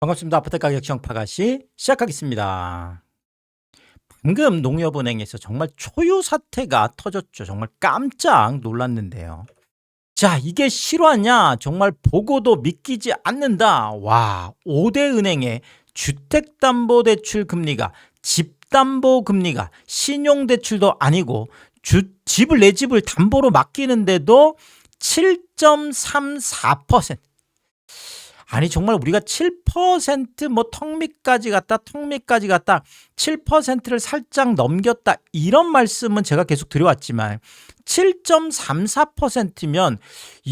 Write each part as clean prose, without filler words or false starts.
반갑습니다. 아파트가격 시황파가시 시작하겠습니다. 방금 농협은행에서 정말 초유 사태가 터졌죠. 정말 깜짝 놀랐는데요. 자, 이게 실화냐? 정말 보고도 믿기지 않는다. 와, 5대 은행의 주택담보대출 금리가 집담보금리가 신용대출도 아니고 내 집을 담보로 맡기는데도 7.34%. 아니 정말 우리가 7% 턱밑까지 갔다 7%를 살짝 넘겼다 이런 말씀은 제가 계속 드려왔지만 7.34%면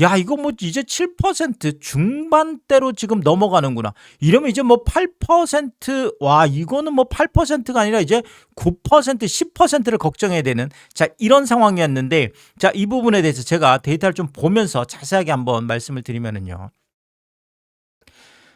야 이거 이제 7% 중반대로 지금 넘어가는구나. 이러면 이제 8% 와 이거는 8%가 아니라 이제 9% 10%를 걱정해야 되는 자 이런 상황이었는데 자 이 부분에 대해서 제가 데이터를 좀 보면서 자세하게 한번 말씀을 드리면은요.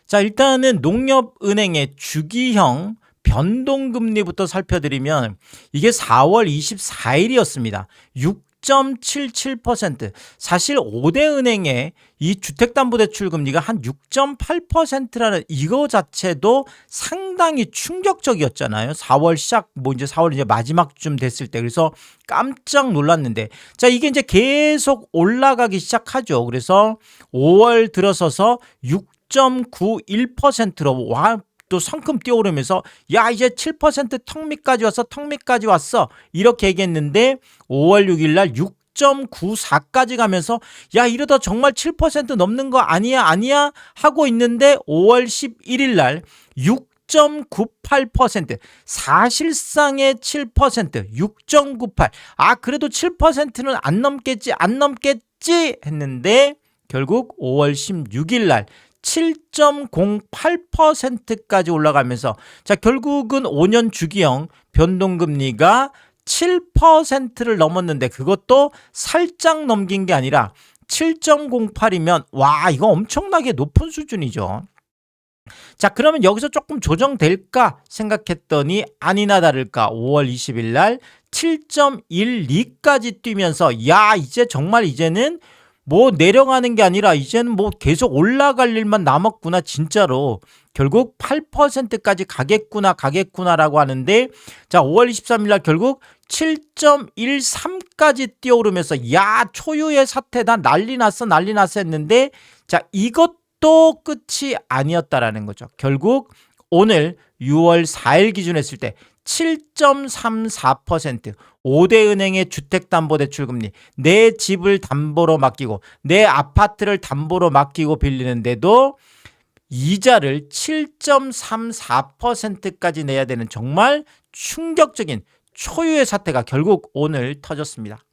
자, 일단은 농협은행의 주기형 변동금리부터 살펴드리면 이게 4월 24일이었습니다. 6.77%. 사실 5대 은행의 이 주택담보대출 금리가 한 6.8%라는 이거 자체도 상당히 충격적이었잖아요. 4월 시작 이제 4월 이제 마지막쯤 됐을 때 그래서 깜짝 놀랐는데 자 이게 이제 계속 올라가기 시작하죠. 그래서 5월 들어서서 6.91%로 와 또 성큼 뛰어오르면서 야 이제 7% 턱밑까지 왔어 이렇게 얘기했는데 5월 6일 날 6.94까지 가면서 야 이러다 정말 7% 넘는 거 아니야 하고 있는데 5월 11일 날 6.98% 사실상의 7% 6.98 그래도 7%는 안 넘겠지 했는데 결국 5월 16일 날 7.08%까지 올라가면서 자 결국은 5년 주기형 변동금리가 7%를 넘었는데 그것도 살짝 넘긴 게 아니라 7.08이면 와 이거 엄청나게 높은 수준이죠. 자 그러면 여기서 조금 조정될까 생각했더니 아니나 다를까 5월 20일 날 7.12까지 뛰면서 야 이제 정말 이제는 내려가는 게 아니라 이제는 계속 올라갈 일만 남았구나 진짜로 결국 8%까지 가겠구나라고 하는데 자 5월 23일 날 결국 7.13까지 뛰어오르면서 야 초유의 사태다 난리 났어 했는데 자 이것도 끝이 아니었다라는 거죠. 결국 오늘 6월 4일 기준 했을 때 7.34% 5대 은행의 주택담보대출금리 내 집을 담보로 맡기고 내 아파트를 담보로 맡기고 빌리는데도 이자를 7.34%까지 내야 되는 정말 충격적인 초유의 사태가 결국 오늘 터졌습니다.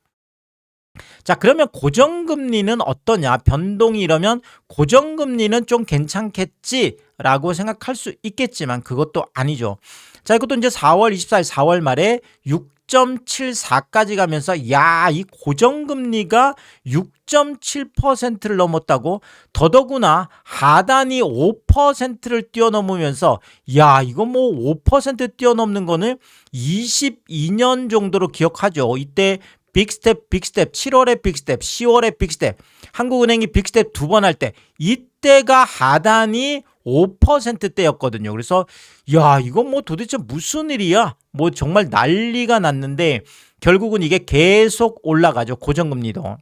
자 그러면 고정금리는 어떠냐 변동이 이러면 고정금리는 좀 괜찮겠지라고 생각할 수 있겠지만 그것도 아니죠. 자 이것도 이제 4월 24일 4월 말에 6.74까지 가면서 야 이 고정금리가 6.7%를 넘었다고 더더구나 하단이 5%를 뛰어넘으면서 야 이거 5% 뛰어넘는 거는 22년 정도로 기억하죠. 이때 빅스텝 7월에 빅스텝 10월에 빅스텝 한국은행이 빅스텝 2번 할 때 이때가 하단이 5%대였거든요. 그래서 야 이거 도대체 무슨 일이야 정말 난리가 났는데 결국은 이게 계속 올라가죠. 고정금리도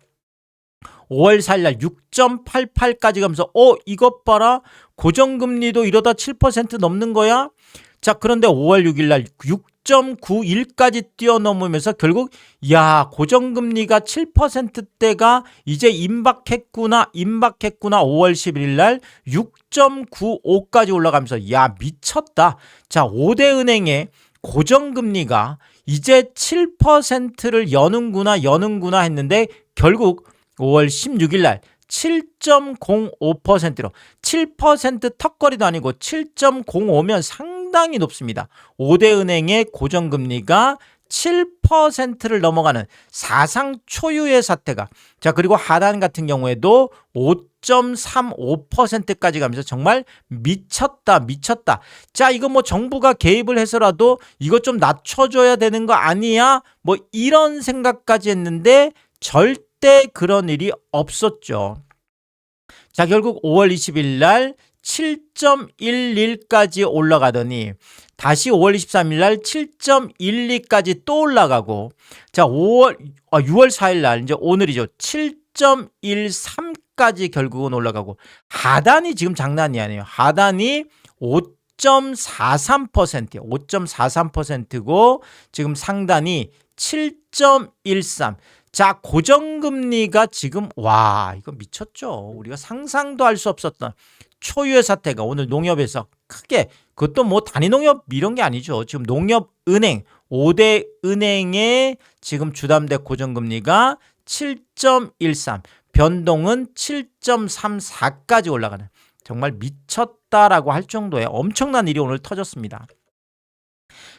5월 4일 날 6.88까지 가면서 이것 봐라 고정금리도 이러다 7% 넘는 거야. 자 그런데 5월 6일 날 6.91까지 뛰어넘으면서 결국 야 고정금리가 7%대가 이제 임박했구나 5월 11일 날 6.95까지 올라가면서 야 미쳤다. 자 5대 은행의 고정금리가 이제 7%를 여는구나 했는데 결국 5월 16일 날 7.05%로 7% 턱걸이도 아니고 7.05면 상당히 높습니다. 5대 은행의 고정금리가 7%를 넘어가는 사상 초유의 사태가 자 그리고 하단 같은 경우에도 5.35%까지 가면서 정말 미쳤다. 자 이거 정부가 개입을 해서라도 이거 좀 낮춰줘야 되는 거 아니야? 이런 생각까지 했는데 절대 그런 일이 없었죠. 자 결국 5월 20일 날 7.11까지 올라가더니 다시 5월 23일 날 7.12까지 또 올라가고, 자, 6월 4일 날 이제 오늘이죠. 7.13까지 결국은 올라가고, 하단이 지금 장난이 아니에요. 하단이 5.43%예요. 5.43%고 지금 상단이 7.13. 자, 고정금리가 지금 와, 이거 미쳤죠. 우리가 상상도 할 수 없었던 초유의 사태가 오늘 농협에서 크게, 그것도 뭐 단위농협 이런 게 아니죠. 지금 농협은행 5대 은행의 지금 주담대 고정금리가 7.13, 변동은 7.34까지 올라가는, 정말 미쳤다라고 할 정도의 엄청난 일이 오늘 터졌습니다.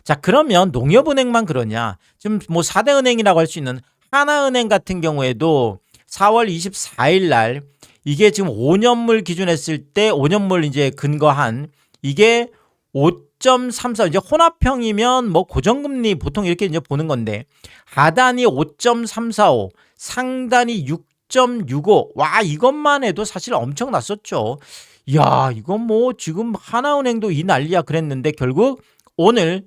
자, 그러면 농협은행만 그러냐? 지금 뭐 4대 은행이라고 할 수 있는 하나은행 같은 경우에도 4월 24일 날 이게 지금 5년물 기준했을 때 5년물 이제 근거한 이게 5.34, 이제 혼합형이면 뭐 고정금리 보통 이렇게 이제 보는 건데, 하단이 5.345, 상단이 6.65. 와, 이것만 해도 사실 엄청났었죠. 야, 이건 뭐 지금 하나은행도 이 난리야 그랬는데 결국 오늘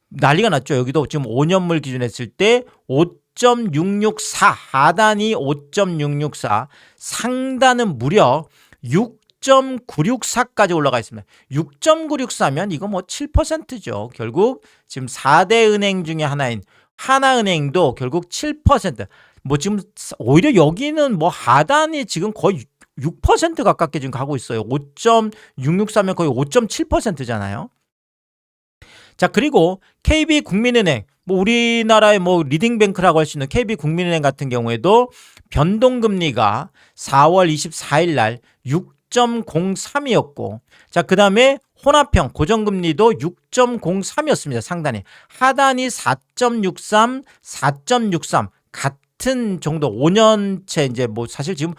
난리가 났죠. 여기도 지금 5년물 기준했을 때 5.664, 하단이 5.664, 상단은 무려 6.964까지 올라가 있습니다. 6.964면 이거 뭐 7%죠. 결국 지금 4대 은행 중에 하나인 하나은행도 결국 7%. 뭐 지금 오히려 여기는 뭐 하단이 지금 거의 6% 가깝게 지금 가고 있어요. 5.664면 거의 5.7%잖아요. 자, 그리고 KB국민은행, 뭐 우리나라의 뭐 리딩뱅크라고 할 수 있는 KB국민은행 같은 경우에도 변동금리가 4월 24일 날 6.03이었고, 자, 그 다음에 혼합형 고정금리도 6.03이었습니다. 상단이. 하단이 4.63, 4.63 같은 정도. 5년채 이제 뭐 사실 지금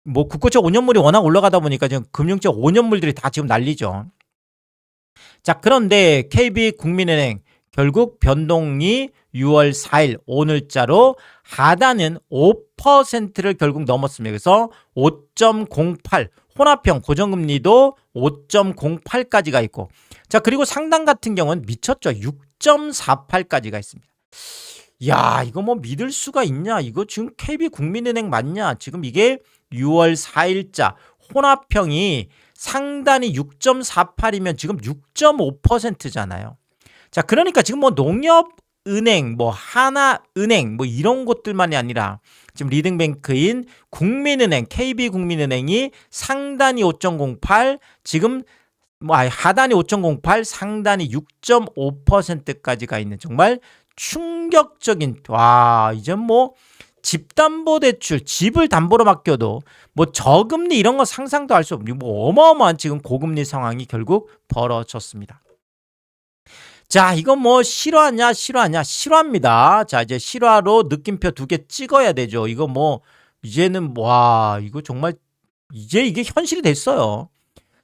뭐 국고채 5년물이 워낙 올라가다 보니까 지금 금융채 5년물들이 다 지금 난리죠. 자, 그런데 KB국민은행 결국 변동이 6월 4일 오늘자로 하단은 5%를 결국 넘었습니다. 그래서 5.08, 혼합형 고정금리도 5.08까지 가 있고, 자, 그리고 상단 같은 경우는 미쳤죠. 6.48까지 가 있습니다. 야, 이거 뭐 믿을 수가 있냐? 이거 지금 KB국민은행 맞냐? 지금 이게 6월 4일자 혼합형이 상단이 6.48이면 지금 6.5%잖아요. 자, 그러니까 지금 뭐 농협은행, 뭐 하나은행, 뭐 이런 곳들만이 아니라 지금 리딩뱅크인 국민은행, KB국민은행이 상단이 5.08, 지금 뭐 하단이 5.08, 상단이 6.5%까지 가 있는 정말 충격적인, 와, 이제 뭐 집담보대출, 집을 담보로 맡겨도 뭐 저금리 이런 거 상상도 할 수 없는 뭐 어마어마한 지금 고금리 상황이 결국 벌어졌습니다. 자, 이건 뭐 실화냐 실화입니다. 자, 이제 실화로 느낌표 2개 찍어야 되죠. 이거 뭐 이제는 와, 이거 정말 이제 이게 현실이 됐어요.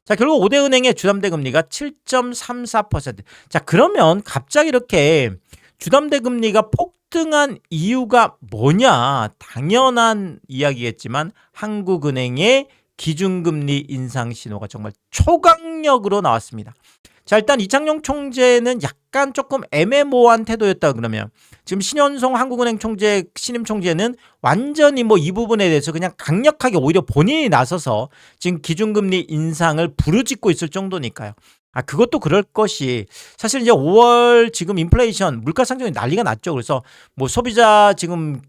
자, 결국 5대 은행의 주담대 금리가 7.34%. 자, 그러면 갑자기 이렇게 주담대 금리가 폭등한 이유가 뭐냐? 당연한 이야기겠지만 한국은행의 기준금리 인상 신호가 정말 초강력으로 나왔습니다. 자, 일단 이창용 총재는 약간 조금 애매모호한 태도였다 그러면, 지금 신현송 한국은행 총재, 신임 총재는 완전히 뭐 이 부분에 대해서 그냥 강력하게 오히려 본인이 나서서 지금 기준금리 인상을 부르짖고 있을 정도니까요. 아, 그것도 그럴 것이, 사실 이제 5월 지금 인플레이션 물가 상승이 난리가 났죠. 그래서 뭐 소비자 지금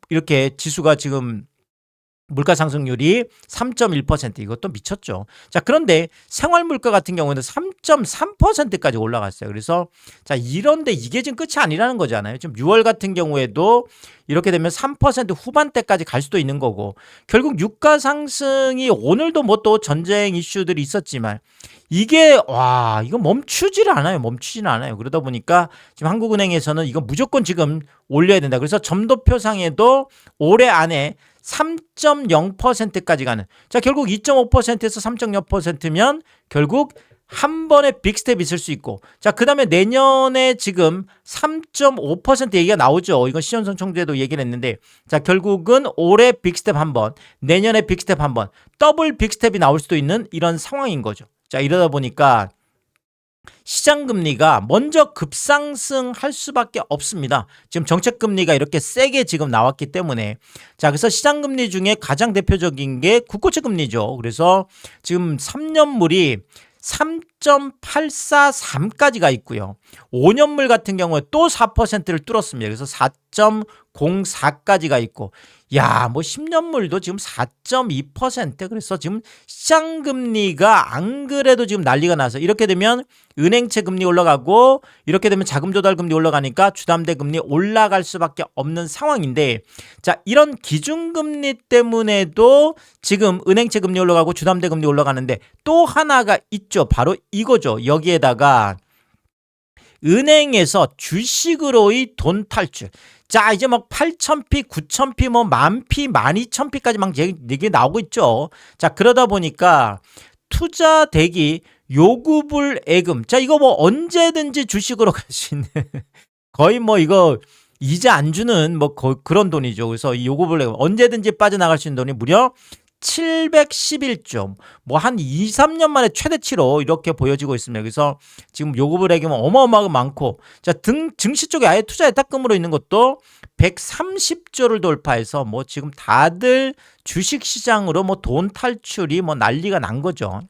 이렇게 지수가 지금 물가 상승률이 3.1%, 이것도 미쳤죠. 자, 그런데 생활 물가 같은 경우는 3.3%까지 올라갔어요. 그래서 자, 이런데 이게 지금 끝이 아니라는 거잖아요. 지금 6월 같은 경우에도 이렇게 되면 3% 후반대까지 갈 수도 있는 거고, 결국 유가 상승이 오늘도 뭐 또 전쟁 이슈들이 있었지만 이게 와, 이거 멈추질 않아요. 그러다 보니까 지금 한국은행에서는 이거 무조건 지금 올려야 된다. 그래서 점도표상에도 올해 안에 3.0%까지 가는, 자, 결국 2.5%에서 3.0%면 결국 한 번에 빅스텝 있을 수 있고, 자, 그 다음에 내년에 지금 3.5% 얘기가 나오죠. 이건 시현성 총재도 얘기를 했는데, 자, 결국은 올해 빅스텝 한 번, 내년에 빅스텝 한 번, 더블 빅스텝이 나올 수도 있는 이런 상황인 거죠. 자, 이러다 보니까 시장금리가 먼저 급상승할 수밖에 없습니다. 지금 정책금리가 이렇게 세게 지금 나왔기 때문에. 자, 그래서 시장금리 중에 가장 대표적인 게 국고채 금리죠. 그래서 지금 3년물이 3.843까지 가 있고요. 5년물 같은 경우에 또 4%를 뚫었습니다. 그래서 4.04까지 가 있고, 야, 뭐 10년물도 지금 4.2%. 그래서 지금 시장금리가 안 그래도 지금 난리가 나서, 이렇게 되면 은행채 금리 올라가고, 이렇게 되면 자금 조달 금리 올라가니까 주담대 금리 올라갈 수밖에 없는 상황인데, 자, 이런 기준금리 때문에도 지금 은행채 금리 올라가고 주담대 금리 올라가는데 또 하나가 있죠. 바로 이거죠. 여기에다가 은행에서 주식으로의 돈 탈출. 자, 이제 막 8,000피, 9,000피, 뭐 10,000피, 12,000피까지 막 얘기 나오고 있죠. 자, 그러다 보니까 투자 대기 요구불 예금. 자, 이거 뭐 언제든지 주식으로 갈 수 있는 거의 뭐 이거 이자 안 주는 뭐 그런 돈이죠. 그래서 이 요구불 예금 언제든지 빠져나갈 수 있는 돈이 무려 711조, 뭐 한 2, 3년 만에 최대치로 이렇게 보여지고 있습니다. 그래서 지금 요구불 예금은 어마어마하게 많고, 자, 증시 쪽에 아예 투자 예탁금으로 있는 것도 130조를 돌파해서 뭐 지금 다들 주식 시장으로 뭐 돈 탈출이 뭐 난리가 난 거죠.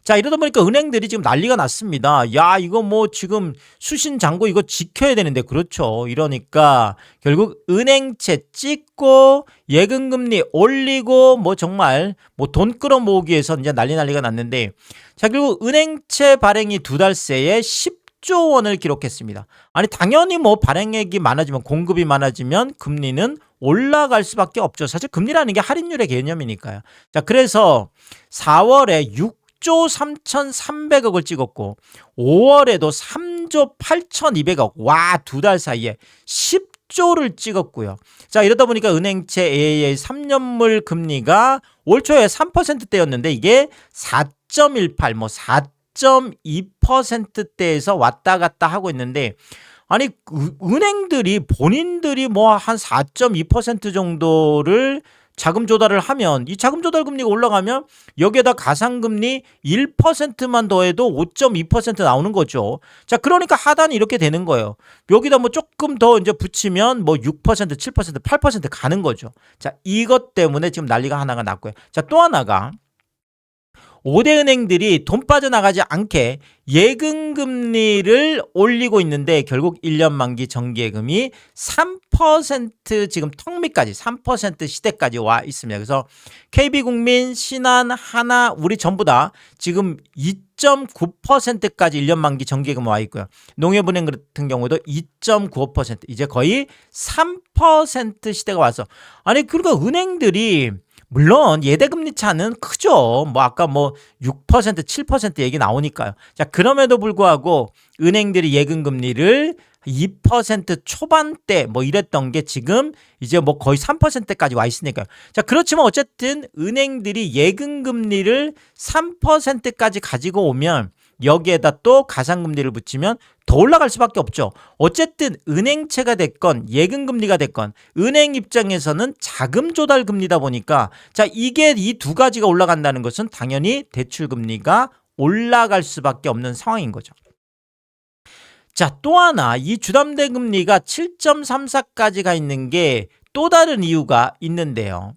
자, 이러다 보니까 은행들이 지금 난리가 났습니다. 야, 이거 뭐 지금 수신장고 이거 지켜야 되는데, 그렇죠. 이러니까 결국 은행채 찍고 예금금리 올리고 뭐 정말 뭐 돈 끌어모으기 위해서 이제 난리가 났는데, 자, 결국 은행채 발행이 2달 새에 10조 원을 기록했습니다. 아니, 당연히 뭐 발행액이 많아지면, 공급이 많아지면 금리는 올라갈 수밖에 없죠. 사실 금리라는 게 할인율의 개념이니까요. 자, 그래서 4월에 6조 3,300억을 찍었고, 5월에도 3조 8,200억. 와, 2달 사이에 10조를 찍었고요. 자, 이러다 보니까 은행채 AAA 3년물 금리가 올 초에 3%대였는데 이게 4.18, 뭐 4.2%대에서 왔다 갔다 하고 있는데, 아니, 은행들이 본인들이 뭐 한 4.2% 정도를 자금 조달을 하면, 이 자금 조달 금리가 올라가면 여기에다 가상금리 1%만 더해도 5.2% 나오는 거죠. 자, 그러니까 하단이 이렇게 되는 거예요. 여기다 뭐 조금 더 이제 붙이면 뭐 6%, 7%, 8% 가는 거죠. 자, 이것 때문에 지금 난리가 하나가 났고요. 자, 또 하나가 5대 은행들이 돈 빠져나가지 않게 예금금리를 올리고 있는데, 결국 1년 만기 정기예금이 3% 지금 턱밑까지 3% 시대까지 와 있습니다. 그래서 KB국민, 신한, 하나, 우리 전부 다 지금 2.9%까지 1년 만기 정기예금 와 있고요. 농협은행 같은 경우도 2.95%, 이제 거의 3% 시대가 와서, 아니, 그러니까 은행들이 물론 예대금리 차는 크죠. 뭐 아까 뭐 6%, 7% 얘기 나오니까요. 자, 그럼에도 불구하고 은행들이 예금금리를 2% 초반대 뭐 이랬던 게 지금 이제 뭐 거의 3%까지 와 있으니까요. 자, 그렇지만 어쨌든 은행들이 예금금리를 3%까지 가지고 오면 여기에다 또 가상금리를 붙이면 더 올라갈 수밖에 없죠. 어쨌든 은행채가 됐건 예금금리가 됐건 은행 입장에서는 자금 조달 금리다 보니까, 자, 이게 이 두 가지가 올라간다는 것은 당연히 대출금리가 올라갈 수밖에 없는 상황인 거죠. 자, 또 하나, 이 주담대 금리가 7.34까지 가 있는 게 또 다른 이유가 있는데요.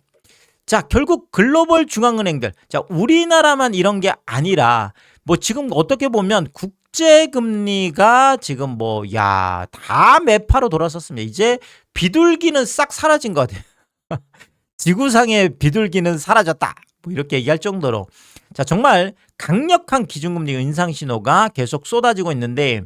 자, 결국 글로벌 중앙은행들, 자, 우리나라만 이런 게 아니라 뭐 지금 어떻게 보면 국제금리가 지금 뭐, 야, 다 매파로 돌아섰습니다. 이제 비둘기는 싹 사라진 것 같아요. 지구상의 비둘기는 사라졌다, 뭐 이렇게 얘기할 정도로, 자, 정말 강력한 기준금리 인상 신호가 계속 쏟아지고 있는데,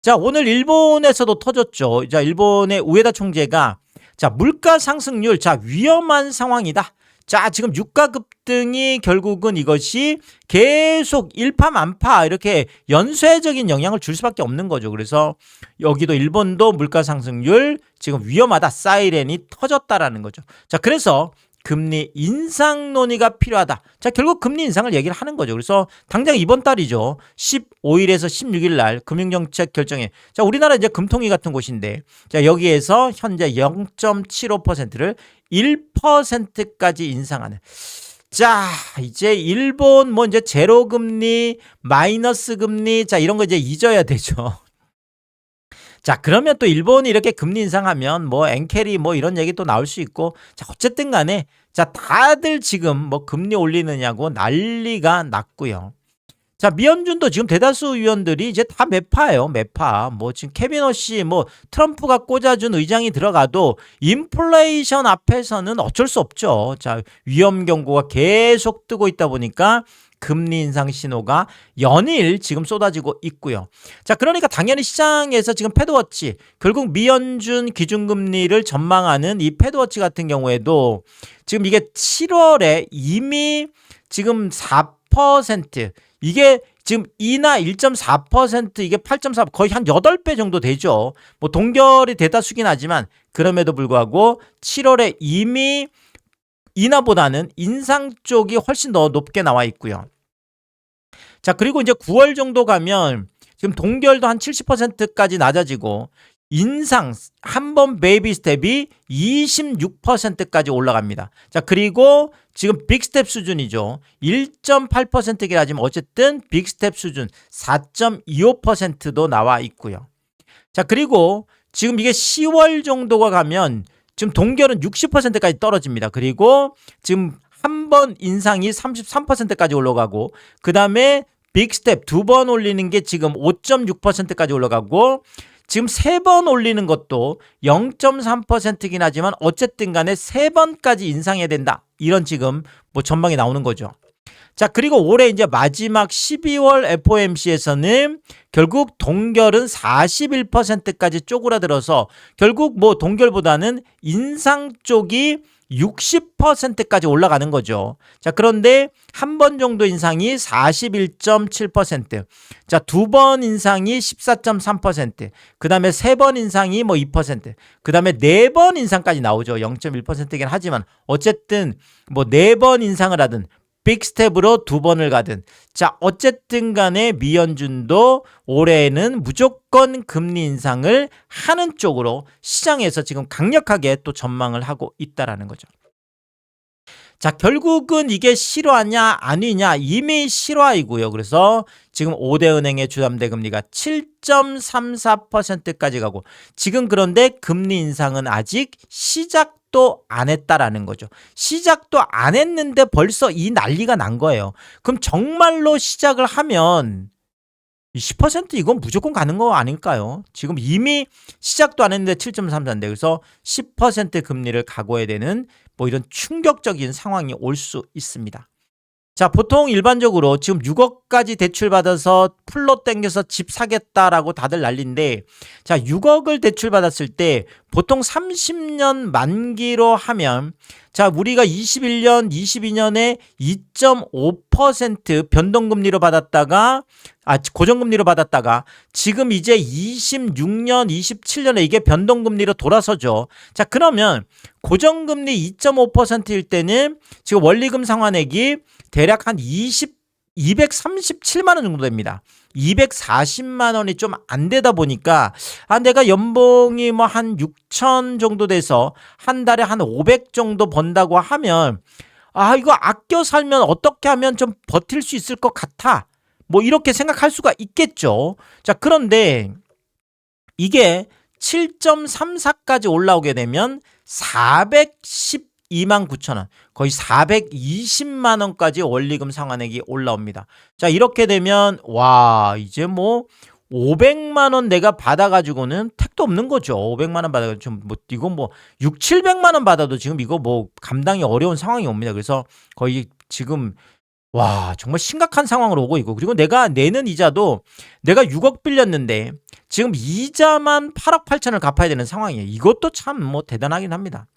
자, 오늘 일본에서도 터졌죠. 자, 일본의 우에다 총재가, 자, 물가 상승률, 자, 위험한 상황이다. 자, 지금 유가 급등이 결국은 이것이 계속 일파만파 이렇게 연쇄적인 영향을 줄 수밖에 없는 거죠. 그래서 여기도 일본도 물가 상승률 지금 위험하다, 사이렌이 터졌다라는 거죠. 자, 그래서 금리 인상 논의가 필요하다. 자, 결국 금리 인상을 얘기를 하는 거죠. 그래서 당장 이번 달이죠. 15일에서 16일 날 금융정책 결정회. 자, 우리나라 이제 금통위 같은 곳인데, 자, 여기에서 현재 0.75%를 1%까지 인상하는. 자, 이제 일본 뭐 이제 제로 금리, 마이너스 금리, 자, 이런 거 이제 잊어야 되죠. 자, 그러면 또 일본이 이렇게 금리 인상하면 뭐 엔캐리 뭐 이런 얘기 또 나올 수 있고, 자, 어쨌든 간에 자, 다들 지금 뭐 금리 올리느냐고 난리가 났고요. 자, 미연준도 지금 대다수 의원들이 이제 다 매파예요. 매파. 뭐 지금 캐비넛이 뭐 트럼프가 꽂아준 의장이 들어가도 인플레이션 앞에서는 어쩔 수 없죠. 자, 위험 경고가 계속 뜨고 있다 보니까 금리 인상 신호가 연일 지금 쏟아지고 있고요. 자, 그러니까 당연히 시장에서 지금 패드워치, 결국 미연준 기준금리를 전망하는 이 패드워치 같은 경우에도 지금 이게 7월에 이미 지금 4%, 이게 지금 인하 1.4%, 이게 8.4, 거의 한 8배 정도 되죠. 뭐 동결이 대다수긴 하지만 그럼에도 불구하고 7월에 이미 인하보다는 인상 쪽이 훨씬 더 높게 나와 있고요. 자, 그리고 이제 9월 정도 가면 지금 동결도 한 70%까지 낮아지고 인상 한 번 베이비 스텝이 26%까지 올라갑니다. 자, 그리고 지금 빅스텝 수준이죠. 1.8%긴 하지만 어쨌든 빅스텝 수준 4.25%도 나와 있고요. 자, 그리고 지금 이게 10월 정도가 가면 지금 동결은 60%까지 떨어집니다. 그리고 지금 한 번 인상이 33%까지 올라가고, 그 다음에 빅스텝 2번 올리는 게 지금 5.6%까지 올라가고, 지금 3번 올리는 것도 0.3%긴 하지만 어쨌든 간에 3번까지 인상해야 된다. 이런 지금 뭐 전망이 나오는 거죠. 자, 그리고 올해 이제 마지막 12월 FOMC에서는 결국 동결은 41%까지 쪼그라들어서 결국 뭐 동결보다는 인상 쪽이 60%까지 올라가는 거죠. 자, 그런데 한 번 정도 인상이 41.7%, 자, 2번 인상이 14.3%, 그 다음에 3번 인상이 뭐 2%, 그 다음에 4번 인상까지 나오죠. 0.1%긴 하지만 어쨌든 뭐 4번 인상을 하든 빅스텝으로 2번을 가든, 자, 어쨌든 간에 미연준도 올해는 무조건 금리 인상을 하는 쪽으로 시장에서 지금 강력하게 또 전망을 하고 있다라는 거죠. 자, 결국은 이게 실화냐 아니냐, 이미 실화이고요. 그래서 지금 5대 은행의 주담대 금리가 7.34%까지 가고, 지금 그런데 금리 인상은 아직 시작도 안 했다라는 거죠. 시작도 안 했는데 벌써 이 난리가 난 거예요. 그럼 정말로 시작을 하면 10% 이건 무조건 가는 거 아닐까요? 지금 이미 시작도 안 했는데 7.34인데, 그래서 10% 금리를 각오해야 되는 뭐 이런 충격적인 상황이 올 수 있습니다. 자, 보통 일반적으로 지금 6억까지 대출받아서 풀로 땡겨서 집 사겠다라고 다들 난리인데, 자, 6억을 대출받았을 때 보통 30년 만기로 하면, 자, 우리가 21년, 22년에 2.5% 변동금리로 받았다가, 고정금리로 받았다가 지금 이제 26년, 27년에 이게 변동금리로 돌아서죠. 자, 그러면 고정금리 2.5%일 때는 지금 원리금 상환액이 대략 한 237만 원 정도 됩니다. 240만 원이 좀 안 되다 보니까, 내가 연봉이 뭐 한 6천 정도 돼서 한 달에 한 500 정도 번다고 하면, 이거 아껴 살면 어떻게 하면 좀 버틸 수 있을 것 같아, 뭐 이렇게 생각할 수가 있겠죠. 자, 그런데 이게 7.34까지 올라오게 되면 412만 9천 원, 거의 420만 원까지 원리금 상환액이 올라옵니다. 자, 이렇게 되면 와, 이제 뭐 500만 원 내가 받아가지고는 택도 없는 거죠. 500만 원 받아가지고 좀 뭐 이거 뭐 6, 700만 원 받아도 지금 이거 뭐 감당이 어려운 상황이 옵니다. 그래서 거의 지금 와, 정말 심각한 상황으로 오고 있고, 그리고 내가 내는 이자도 내가 6억 빌렸는데 지금 이자만 8억 8천을 갚아야 되는 상황이에요. 이것도 참 뭐 대단하긴 합니다.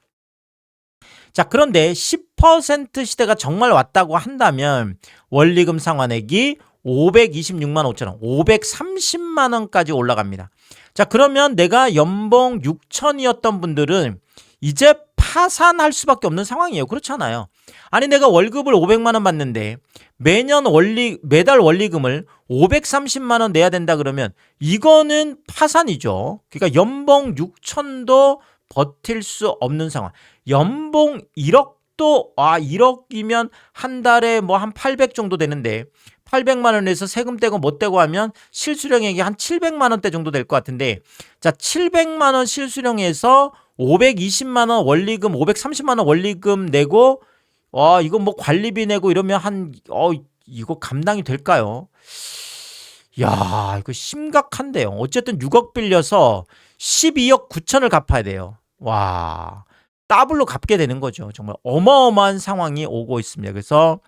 자, 그런데 10% 시대가 정말 왔다고 한다면 원리금 상환액이 526만 5천 원, 530만 원까지 올라갑니다. 자, 그러면 내가 연봉 6천이었던 분들은 이제 파산할 수밖에 없는 상황이에요. 그렇잖아요. 아니 내가 월급을 500만 원 받는데 매달 원리금을 530만 원 내야 된다 그러면 이거는 파산이죠. 그러니까 연봉 6천도 버틸 수 없는 상황. 연봉 1억도 1억이면 한 달에 뭐 한 800 정도 되는데 800만 원에서 세금 떼고 못 떼고 하면 실수령액이 한 700만 원대 정도 될 것 같은데 자 700만 원 실수령에서 520만 원 원리금 530만 원 원리금 내고 이거 뭐 관리비 내고 이러면 이거 감당이 될까요? 야 이거 심각한데요. 어쨌든 6억 빌려서 12억 9천을 갚아야 돼요. 와 더블로 갚게 되는 거죠. 정말 어마어마한 상황이 오고 있습니다. 그래서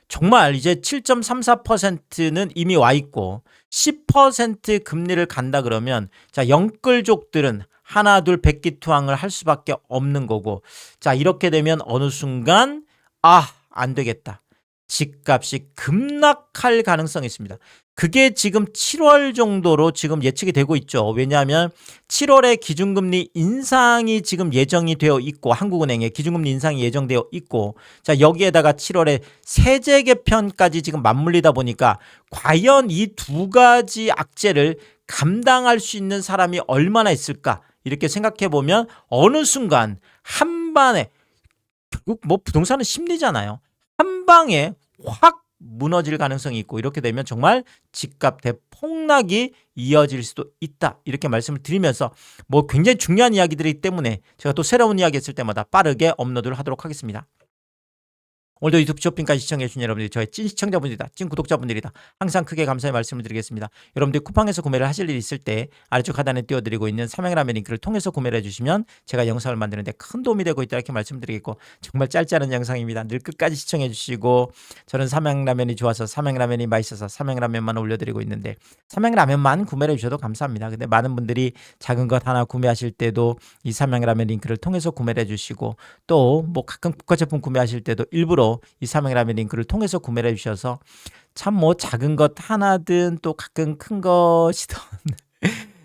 정말 이제 7.34%는 이미 와 있고 10% 금리를 간다 그러면 자 영끌족들은 하나 둘 백기투항을 할 수밖에 없는 거고 자 이렇게 되면 어느 순간 안 되겠다. 집값이 급락할 가능성이 있습니다. 그게 지금 7월 정도로 지금 예측이 되고 있죠. 왜냐하면 7월에 기준금리 인상이 지금 예정이 되어 있고 한국은행에 기준금리 인상이 예정되어 있고 자 여기에다가 7월에 세제 개편까지 지금 맞물리다 보니까 과연 이 두 가지 악재를 감당할 수 있는 사람이 얼마나 있을까 이렇게 생각해 보면 어느 순간 한 방에 결국 뭐 부동산은 심리잖아요. 한 방에 확 무너질 가능성이 있고 이렇게 되면 정말 집값 대폭락이 이어질 수도 있다 이렇게 말씀을 드리면서 뭐 굉장히 중요한 이야기들이기 때문에 제가 또 새로운 이야기 했을 때마다 빠르게 업로드를 하도록 하겠습니다. 오늘도 유튜브 쇼핑까지 시청해주신 여러분들이 저의 찐 시청자분들이다. 찐 구독자분들이다. 항상 크게 감사의 말씀을 드리겠습니다. 여러분들이 쿠팡에서 구매를 하실 일이 있을 때 아래쪽 하단에 띄워드리고 있는 삼양라면 링크를 통해서 구매를 해주시면 제가 영상을 만드는 데 큰 도움이 되고 있다 이렇게 말씀드리겠고 정말 짧지 않은 영상입니다. 늘 끝까지 시청해주시고 저는 삼양라면이 좋아서 삼양라면이 맛있어서 삼양라면만 올려드리고 있는데 삼양라면만 구매를 해주셔도 감사합니다. 근데 많은 분들이 작은 것 하나 구매하실 때도 이 삼양라면 링크를 통해서 구매를 해주시고 또 뭐 가끔 국가 제품 구매하실 때도 일부러 이 삼양라면 링크를 통해서 구매를 해주셔서 참 뭐 작은 것 하나든 또 가끔 큰 것이든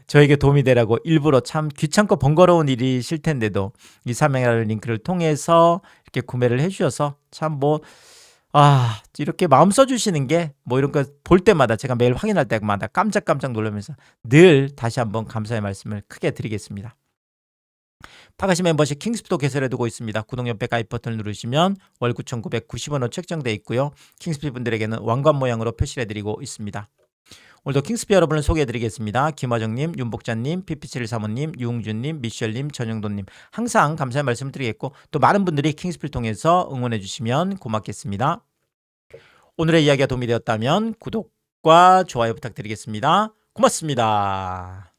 저에게 도움이 되라고 일부러 참 귀찮고 번거로운 일이실 텐데도 이 삼양라면 링크를 통해서 이렇게 구매를 해주셔서 참 뭐 이렇게 마음 써주시는 게 뭐 이런 거 볼 때마다 제가 매일 확인할 때마다 깜짝깜짝 놀라면서 늘 다시 한번 감사의 말씀을 크게 드리겠습니다. 파가시 멤버십 킹스피도 개설해두고 있습니다. 구독 옆에 가입 버튼을 누르시면 월 9,990원으로 책정되어 있고요. 킹스피 분들에게는 왕관 모양으로 표시를 해드리고 있습니다. 오늘도 킹스피 여러분을 소개해드리겠습니다. 김화정님, 윤복자님, PP7사모님, 유웅준님, 미셸님, 전영돈님 항상 감사의 말씀을 드리겠고 또 많은 분들이 킹스피를 통해서 응원해주시면 고맙겠습니다. 오늘의 이야기가 도움이 되었다면 구독과 좋아요 부탁드리겠습니다. 고맙습니다.